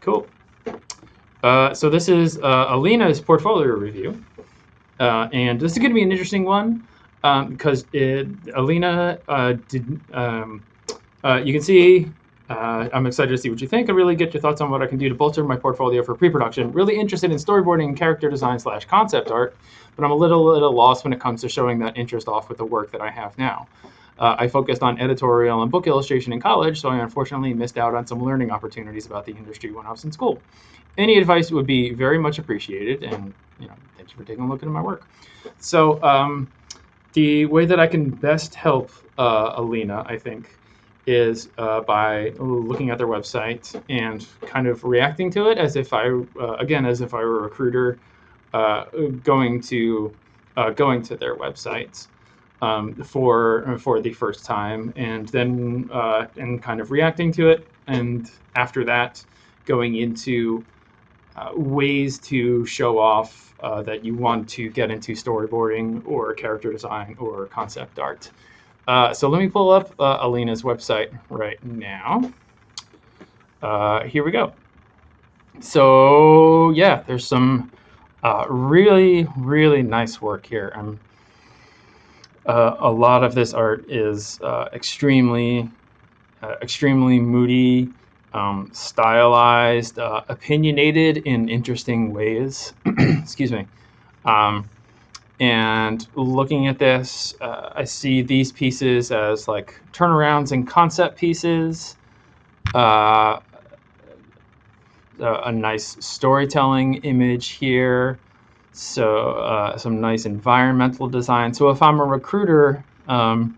Cool. So this is Alena's portfolio review, and this is going to be an interesting one because Alena did. You can see. I'm excited to see what you think and really get your thoughts on what I can do to bolster my portfolio for pre-production. Really interested in storyboarding and character design / concept art, but I'm a little lost when it comes to showing that interest off with the work that I have now. I focused on editorial and book illustration in college, so I unfortunately missed out on some learning opportunities about the industry when I was in school. Any advice would be very much appreciated, and thanks for taking a look at my work. So the way that I can best help Alena, I think, is by looking at their website and kind of reacting to it as if as if I were a recruiter going to their websites for the first time, and then and kind of reacting to it, and after that, going into ways to show off that you want to get into storyboarding or character design or concept art. So let me pull up Alena's website right now. Here we go. So yeah, there's some really, really nice work here. A lot of this art is extremely moody, stylized, opinionated in interesting ways. Excuse me. And looking at this, I see these pieces as like turnarounds and concept pieces. A nice storytelling image here. So some nice environmental design. So if I'm a recruiter, I'm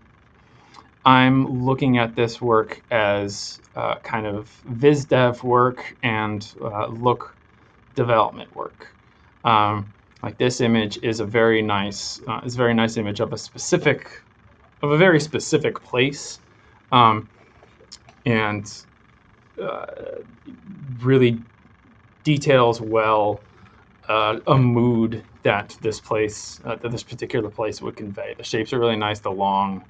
looking at this work as kind of viz dev work and look development work. Like this image is a very nice image of a very specific place, and really details well a mood that this particular place would convey. The shapes are really nice. The long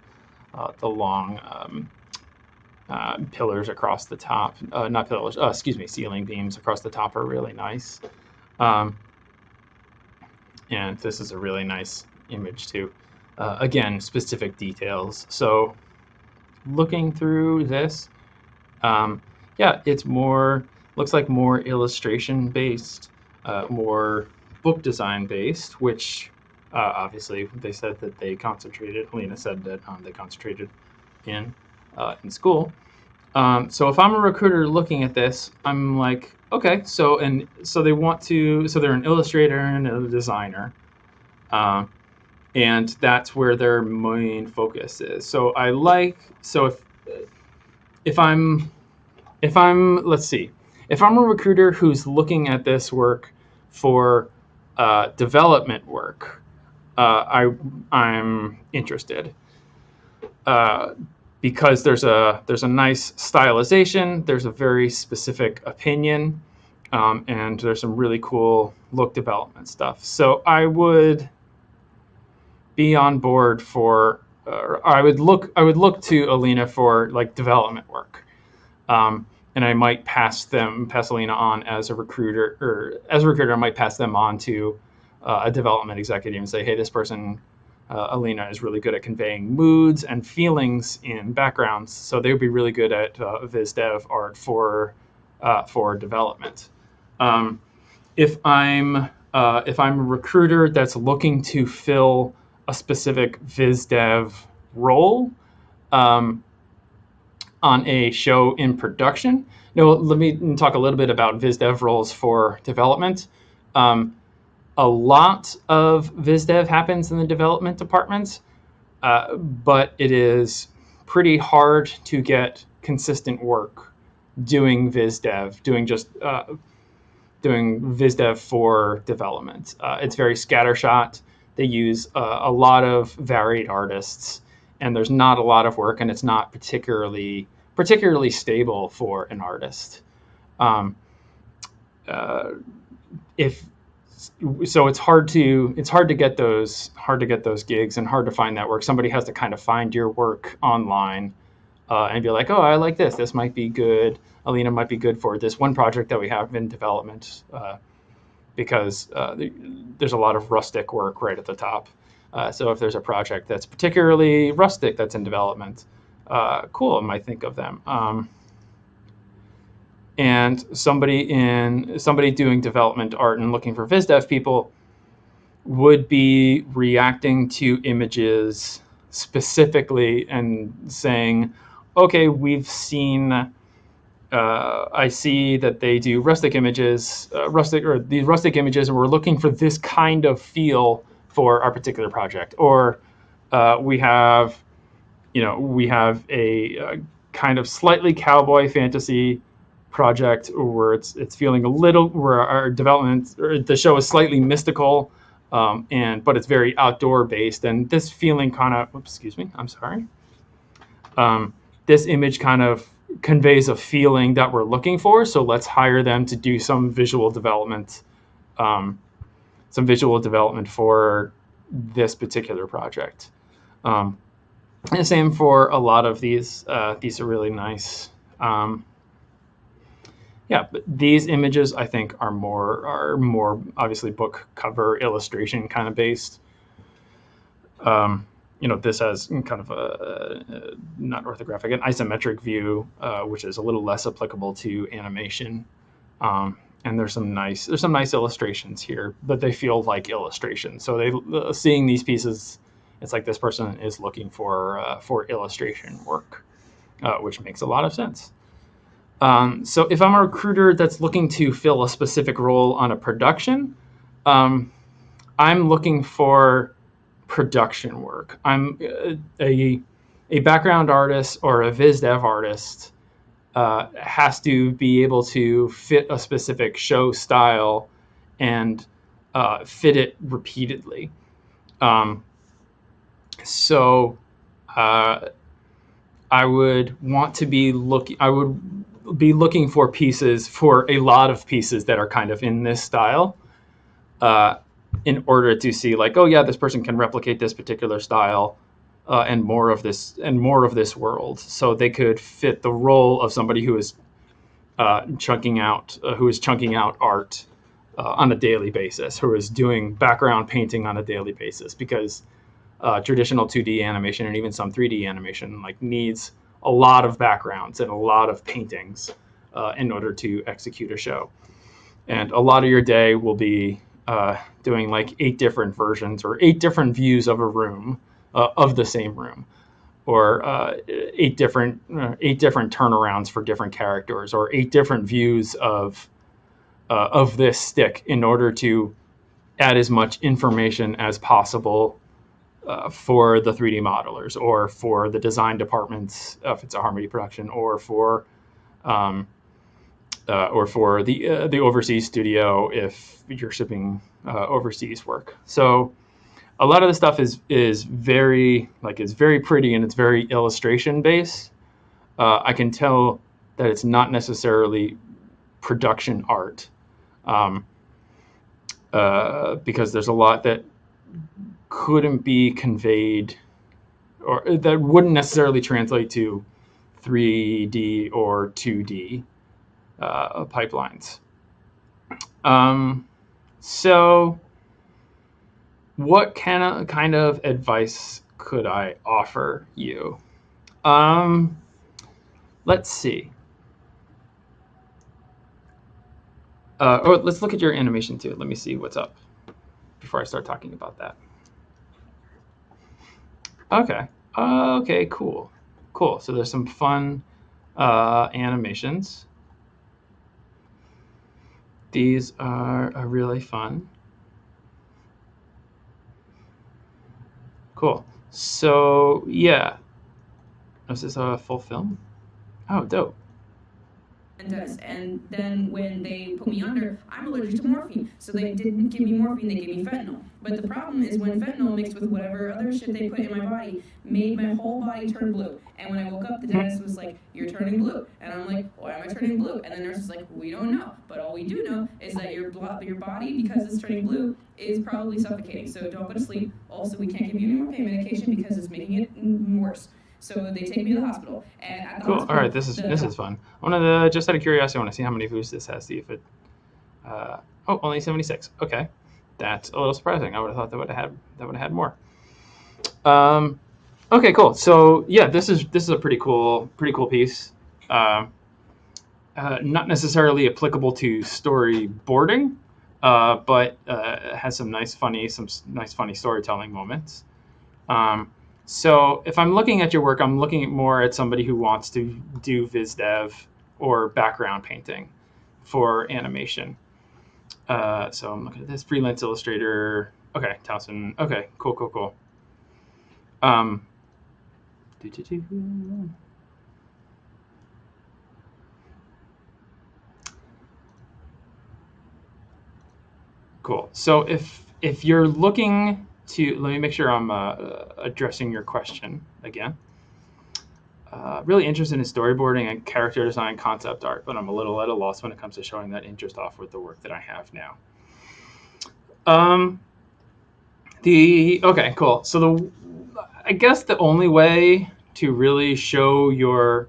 pillars across the top, not pillars, ceiling beams across the top are really nice. And this is a really nice image too. Again, specific details. So looking through this, it's looks like more illustration based, more book design based, which obviously they said that they concentrated. Alena said that they concentrated in school. So if I'm a recruiter looking at this, I'm like, okay, so they're an illustrator and a designer, and that's where their main focus is. So if I'm a recruiter who's looking at this work for development work, I'm interested. Because there's a nice stylization, there's a very specific opinion, and there's some really cool look development stuff. So I would be on board for, I would look to Alena for like development work, and I might pass Alena on as a recruiter, I might pass them on to a development executive and say, hey, this person. Alena is really good at conveying moods and feelings in backgrounds, so they would be really good at viz dev art for development. If I'm a recruiter that's looking to fill a specific viz dev role on a show in production, let me talk a little bit about viz dev roles for development. A lot of viz dev happens in the development departments, but it is pretty hard to get consistent work doing viz dev, doing viz dev for development. It's very scattershot. They use a lot of varied artists, and there's not a lot of work, and it's not particularly stable for an artist. So it's hard to get those gigs and hard to find that work. Somebody has to kind of find your work online and be like, oh, I like this. This might be good. Alena might be good for this one project that we have in development, because there's a lot of rustic work right at the top. So if there's a project that's particularly rustic that's in development, cool, I might think of them. And somebody doing development art and looking for viz dev people would be reacting to images specifically and saying, okay, we've seen. I see that they do rustic images, these rustic images, and we're looking for this kind of feel for our particular project. Or we have a kind of slightly cowboy fantasy project where it's feeling a little, where our development, or the show is slightly mystical, but it's very outdoor based, and this feeling kind of, excuse me, I'm sorry, this image kind of conveys a feeling that we're looking for, so let's hire them to do some visual development, for this particular project. And the same for a lot of these. These are really nice. Yeah, but these images I think are more obviously book cover illustration kind of based. This has kind of a not orthographic, an isometric view, which is a little less applicable to animation. And there's some nice illustrations here, but they feel like illustrations. So seeing these pieces, it's like this person is looking for illustration work, which makes a lot of sense. So if I'm a recruiter that's looking to fill a specific role on a production, I'm looking for production work. I'm a background artist or a viz dev artist, has to be able to fit a specific show style and fit it repeatedly. So I would be looking for pieces, for a lot of pieces that are kind of in this style, in order to see like, oh yeah, this person can replicate this particular style, and more of this world. So they could fit the role of somebody who is chunking out art on a daily basis, who is doing background painting on a daily basis, because traditional 2D animation and even some 3D animation like needs a lot of backgrounds and a lot of paintings in order to execute a show. And a lot of your day will be doing like 8 different versions or 8 different views of a room, of the same room, or 8 different turnarounds for different characters, or 8 different views of this stick, in order to add as much information as possible for the 3D modelers, or for the design departments if it's a Harmony production, or for the overseas studio if you're shipping overseas work. So a lot of the stuff is very pretty, and it's very illustration based. I can tell that it's not necessarily production art, because there's a lot that couldn't be conveyed, or that wouldn't necessarily translate to 3D or 2D pipelines. So what kind of advice could I offer you? Let's see. Let's look at your animation too. Let me see what's up before I start talking about that. Okay. Okay, cool. So there's some fun animations. These are really fun. Cool. So yeah. Is this a full film? Oh, dope. Does. And then when they put me under, I'm allergic to morphine. So they didn't give me morphine, they gave me fentanyl. But the problem is when fentanyl mixed with whatever other shit they put in my body made my whole body turn blue. And when I woke up, the dentist was like, you're turning blue. And I'm like, why am I turning blue? And the nurse was like, we don't know. But all we do know is that your body, because it's turning blue, is probably suffocating. So don't go to sleep. Also, we can't give you any more pain medication because it's making it worse. So they take me to the hospital, and at the Cool. All right, hospital, this is fun. I want to just out of curiosity, I want to see how many views this has. See if it. Uh, oh, only 76. Okay, that's a little surprising. I would have thought that would have had more. Um, okay, cool. So yeah, this is a pretty cool piece. Um, not necessarily applicable to storyboarding, but has some nice funny storytelling moments. Um, so if I'm looking at your work, I'm looking more at somebody who wants to do viz dev or background painting for animation. So I'm looking at this freelance illustrator. Okay, Towson. Okay, cool. Um, cool. So if you're looking to, let me make sure I'm addressing your question again. Really interested in storyboarding and character design, concept art, but I'm a little at a loss when it comes to showing that interest off with the work that I have now. Um, the okay, cool. So I guess the only way to really show your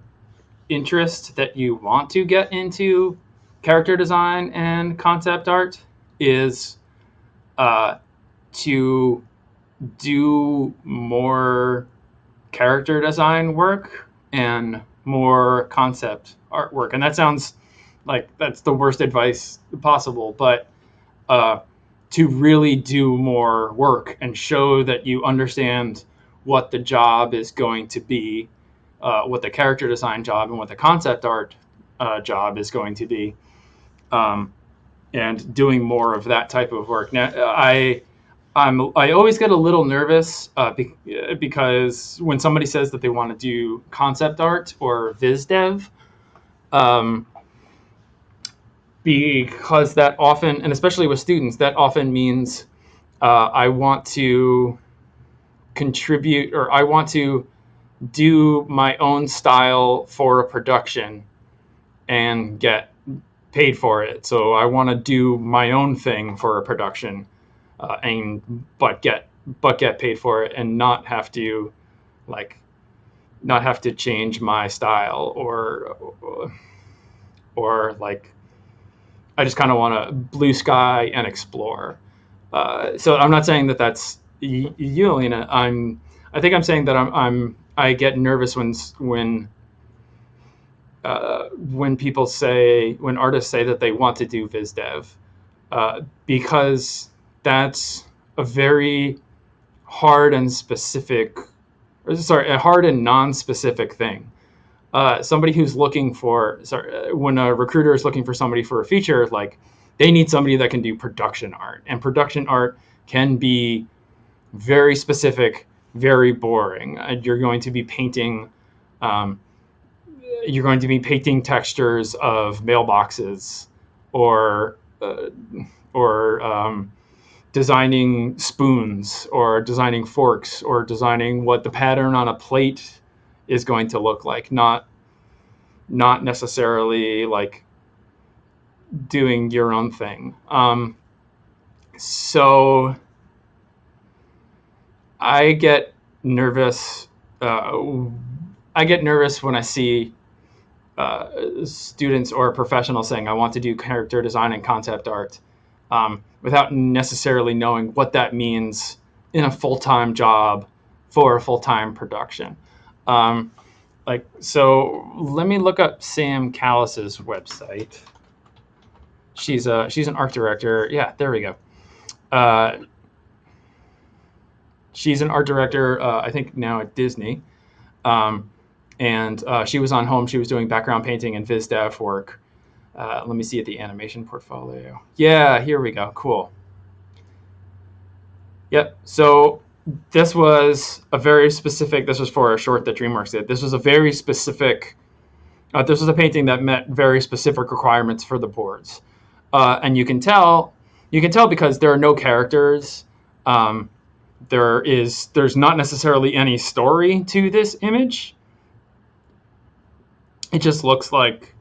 interest that you want to get into character design and concept art is uh, to do more character design work and more concept artwork. And that sounds like that's the worst advice possible, but uh, to really do more work and show that you understand what the job is going to be, what the character design job and what the concept art job is going to be, um, and doing more of that type of work. Now, I always get a little nervous because when somebody says that they want to do concept art or viz dev, um, because that often, and especially with students, that often means I want to contribute or I want to do my own style for a production and get paid for it. So I want to do my own thing for a production, and but get paid for it and not have to like not have to change my style or like I just kind of want to blue sky and explore. So I'm not saying that that's you, Alena. I think I'm saying that I get nervous when people say when artists say that they want to do viz dev, because that's a very hard and specific, or sorry, a hard and non-specific thing. Somebody who's looking for, sorry, when a recruiter is looking for somebody for a feature, like they need somebody that can do production art, and production art can be very specific, very boring. You're going to be painting, um, you're going to be painting textures of mailboxes, or designing spoons, or designing forks, or designing what the pattern on a plate is going to look like. Not necessarily like doing your own thing. So I get nervous. Uh, I get nervous when I see students or professionals saying, "I want to do character design and concept art," without necessarily knowing what that means in a full-time job for a full-time production. Um, so, let me look up Sam Callis's website. She's an art director. Yeah, there we go. Uh, she's an art director, I think now at Disney, um, and she was on Home. She was doing background painting and viz dev work. Let me see at the animation portfolio. Yeah, here we go. Cool. Yep. So this was a very specific. This was for a short that DreamWorks did. This was a very specific. This was a painting that met very specific requirements for the boards, and you can tell. You can tell because there are no characters. Um, there's not necessarily any story to this image. It just looks like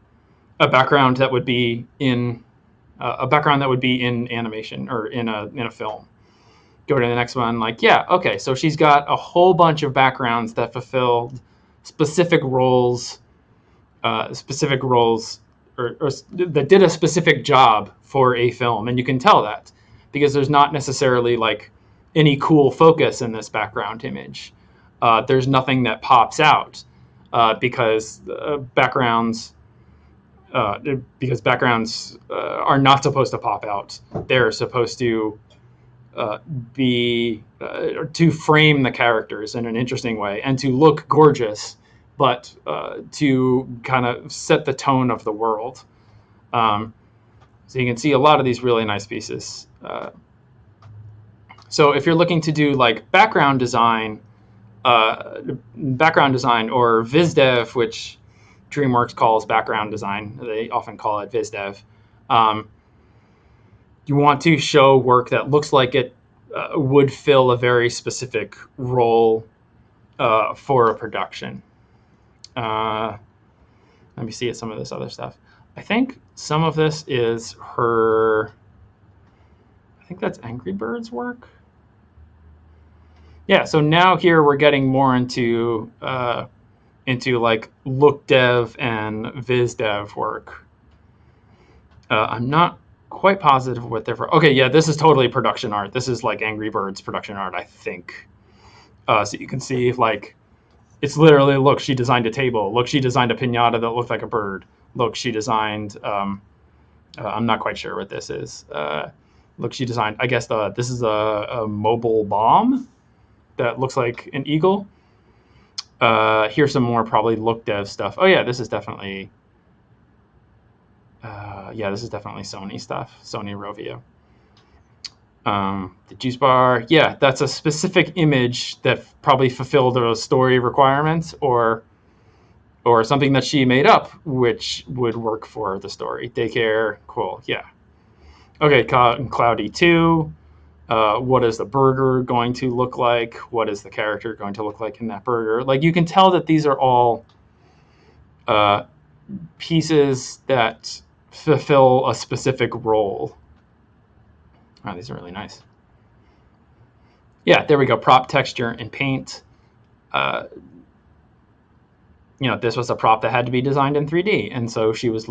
a background that would be in animation or in a film. Go to the next one. Like, yeah, okay, so she's got a whole bunch of backgrounds that fulfilled specific roles, specific roles, or that did a specific job for a film, and you can tell that because there's not necessarily like any cool focus in this background image. There's nothing that pops out because backgrounds because backgrounds are not supposed to pop out. They're supposed to be to frame the characters in an interesting way and to look gorgeous, but to kind of set the tone of the world. Um, so you can see a lot of these really nice pieces. So if you're looking to do like background design or VizDev, which DreamWorks calls background design, they often call it VizDev. Um, you want to show work that looks like it would fill a very specific role for a production. Let me see at some of this other stuff. I think some of this is her. I think that's Angry Birds work. Yeah. So now here we're getting more into like look dev and viz dev work. I'm not quite positive what they're for. Okay, yeah, this is totally production art. This is like Angry Birds production art, I think. So you can see like it's literally look, she designed a table. Look, she designed a pinata that looked like a bird. Look, she designed. I'm not quite sure what this is. Look, she designed. I guess this is a mobile bomb that looks like an eagle. Here's some more probably look dev stuff. Oh yeah, this is definitely. Yeah, this is definitely Sony stuff. Sony Rovio. The juice bar, yeah, that's a specific image that probably fulfilled a story requirements or something that she made up, which would work for the story. Daycare, cool, yeah. Okay, Cloudy 2. What is the burger going to look like? What is the character going to look like in that burger? Like, you can tell that these are all uh, pieces that fulfill a specific role. Oh, these are really nice. Yeah, there we go. Prop, texture, and paint. Uh, this was a prop that had to be designed in 3D, and so she was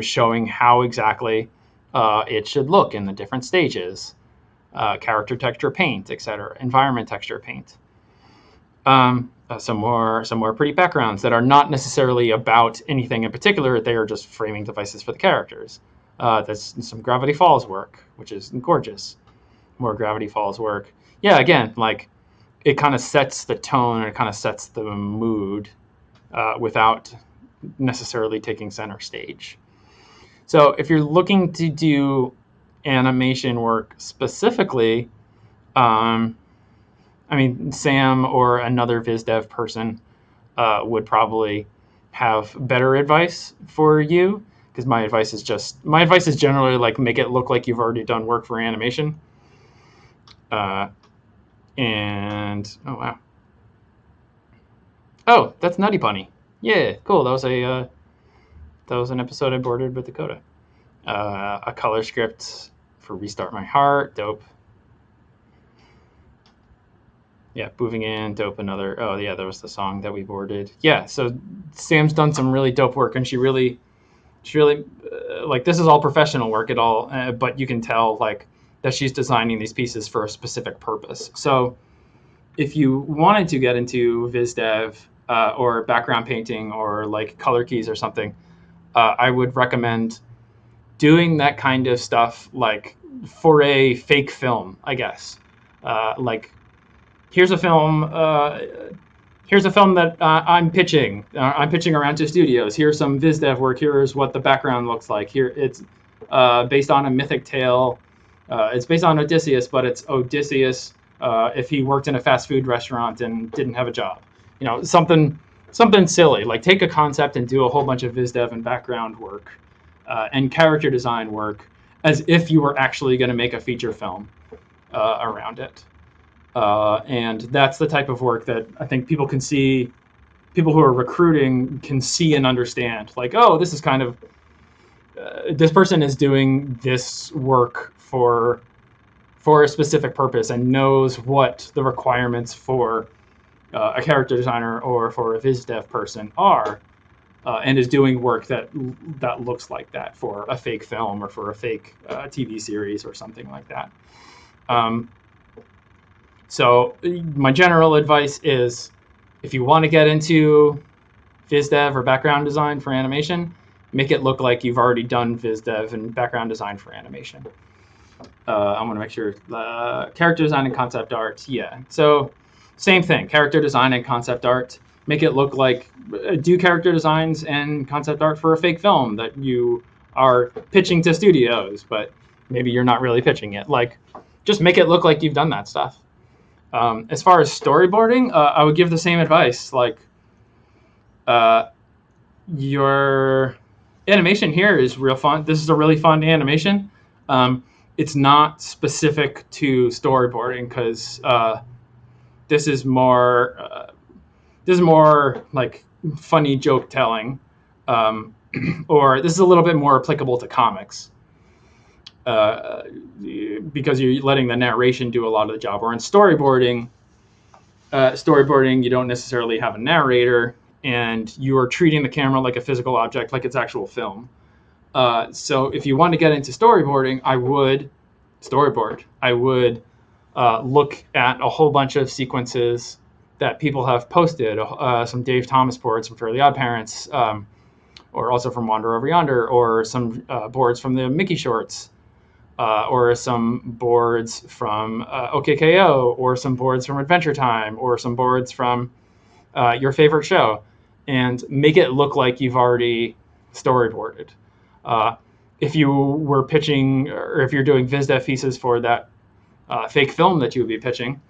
showing how exactly it should look in the different stages, character texture paint, etc., environment texture paint. Some more pretty backgrounds that are not necessarily about anything in particular. They are just framing devices for the characters. That's some Gravity Falls work, which is gorgeous. More Gravity Falls work. Yeah, again, like it kind of sets the tone, it kind of sets the mood without necessarily taking center stage. So if you're looking to do animation work specifically, I mean, Sam or another VizDev person would probably have better advice for you, because my advice is generally like make it look like you've already done work for animation. And oh wow, oh, that's Nutty Bunny. Yeah, cool. That was an episode I boarded with Dakota. A color script for Restart My Heart. Dope. Yeah, Moving In. Dope. Another. Oh yeah, that was the song that we boarded. Yeah, so Sam's done some really dope work, and she really like this is all professional work at all, but you can tell like that she's designing these pieces for a specific purpose. So if you wanted to get into VizDev or background painting or like color keys or something, I would recommend doing that kind of stuff like for a fake film, I guess. Like here's a film. Here's a film that I'm pitching. I'm pitching around to studios. Here's some VizDev work. Here's what the background looks like. Here it's based on a mythic tale. It's based on Odysseus, but it's Odysseus if he worked in a fast food restaurant and didn't have a job. Something silly. Like take a concept and do a whole bunch of VizDev and background work and character design work as if you were actually going to make a feature film around it. And that's the type of work that I think people who are recruiting can see and understand. Like, oh, this is kind of, this person is doing this work for a specific purpose and knows what the requirements for a character designer or for a viz dev person are, and is doing work that looks like that for a fake film or for a fake TV series or something like that. Um, so my general advice is, if you want to get into viz dev or background design for animation, make it look like you've already done viz dev and background design for animation. I want to make sure character design and concept art. Yeah, so same thing. Character design and concept art. Make it look like do character designs and concept art for a fake film that you are pitching to studios, but maybe you're not really pitching it. Like, just make it look like you've done that stuff. As far as storyboarding, I would give the same advice. Like, uh, your animation here is real fun. This is a really fun animation. Um, it's not specific to storyboarding because this is more like funny joke telling, um, or this is a little bit more applicable to comics. Uh, because you're letting the narration do a lot of the job. Or in storyboarding, you don't necessarily have a narrator, and you are treating the camera like a physical object, like it's actual film. So if you want to get into storyboarding, I would storyboard. I would look at a whole bunch of sequences that people have posted, some Dave Thomas boards from Fairly Odd Parents, or also from Wander Over Yonder, or some boards from the Mickey Shorts, or some boards from OKKO, or some boards from Adventure Time, or some boards from your favorite show, and make it look like you've already storyboarded. Uh, if you were pitching, or if you're doing viz dev pieces for that fake film that you would be pitching,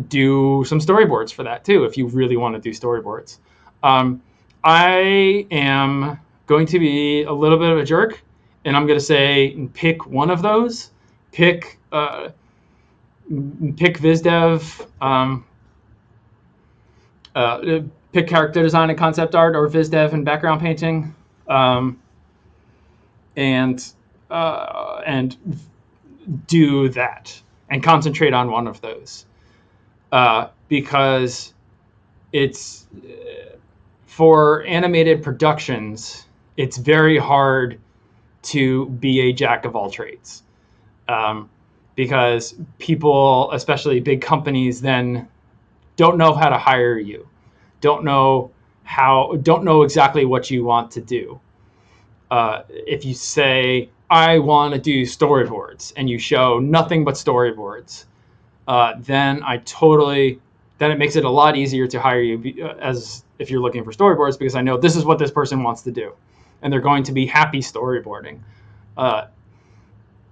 do some storyboards for that too, if you really want to do storyboards. I am going to be a little bit of a jerk, and I'm going to say pick one of those. Pick pick VizDev. Pick character design and concept art, or VizDev and background painting, um, and and do that and concentrate on one of those, because it's for animated productions, it's very hard to be a jack of all trades, because people, especially big companies, then don't know how to hire you, don't know exactly what you want to do. If you say, I want to do storyboards, and you show nothing but storyboards, then then it makes it a lot easier to hire you, as if you're looking for storyboards, because I know this is what this person wants to do, and they're going to be happy storyboarding, uh,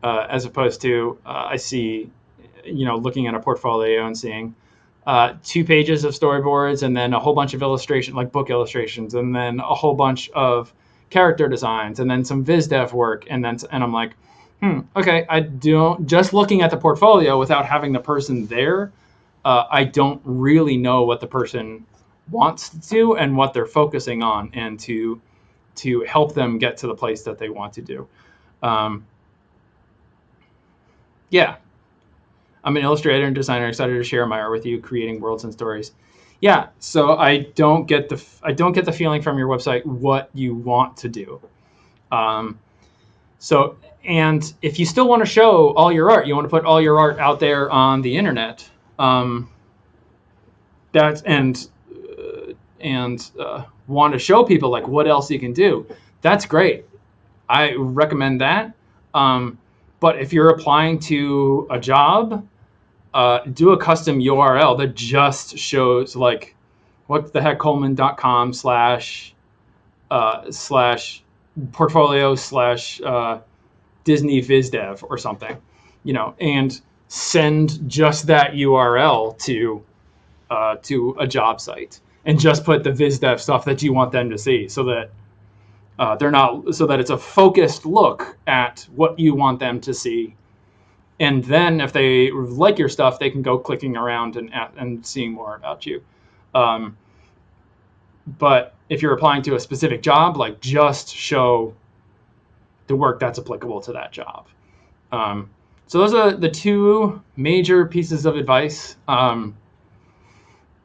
as opposed to I see, looking at a portfolio and seeing 2 pages of storyboards, and then a whole bunch of illustration, like book illustrations, and then a whole bunch of character designs, and then some viz dev work, and I'm like, okay, I don't, just looking at the portfolio without having the person there, I don't really know what the person wants to do and what they're focusing on, and to help them get to the place that they want to do. Um, yeah, I'm an illustrator and designer, excited to share my art with you, creating worlds and stories. Yeah, so I don't get the feeling from your website what you want to do. Um, so, and if you still want to show all your art, you want to put all your art out there on the internet. That's and want to show people like what else you can do. That's great. I recommend that. Um, but if you're applying to a job, do a custom URL that just shows like what the heck Coleman.com slash portfolio slash Disney VizDev or something, and send just that URL to a job site, and just put the VizDev stuff that you want them to see, so that so that it's a focused look at what you want them to see. And then if they like your stuff, they can go clicking around and seeing more about you. Um, but if you're applying to a specific job, like, just show the work that's applicable to that job. So those are the two major pieces of advice.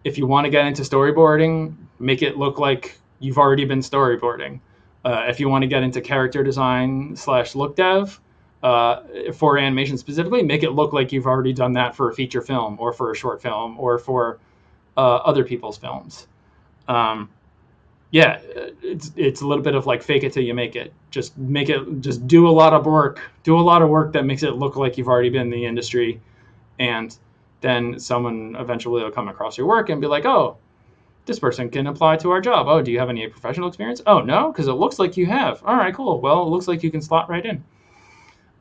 If you want to get into storyboarding, make it look like you've already been storyboarding. If you want to get into character design slash look dev, for animation specifically, make it look like you've already done that for a feature film or for a short film or for other people's films. Um, yeah, it's a little bit of like fake it till you make it. Just do a lot of work. Do a lot of work that makes it look like you've already been in the industry, and then someone eventually will come across your work and be like, oh, this person can apply to our job. Oh, do you have any professional experience? Oh, no, because it looks like you have. All right, cool. Well, it looks like you can slot right in.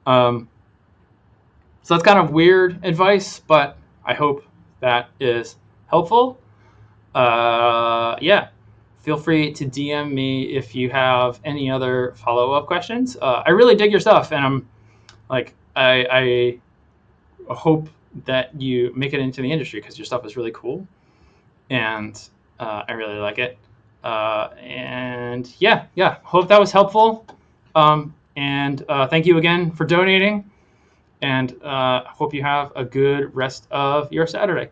Um, so that's kind of weird advice, but I hope that is helpful. Yeah, feel free to DM me if you have any other follow-up questions. I really dig your stuff, and I'm like, I hope that you make it into the industry because your stuff is really cool, and I really like it. And yeah, hope that was helpful. And thank you again for donating, and hope you have a good rest of your Saturday.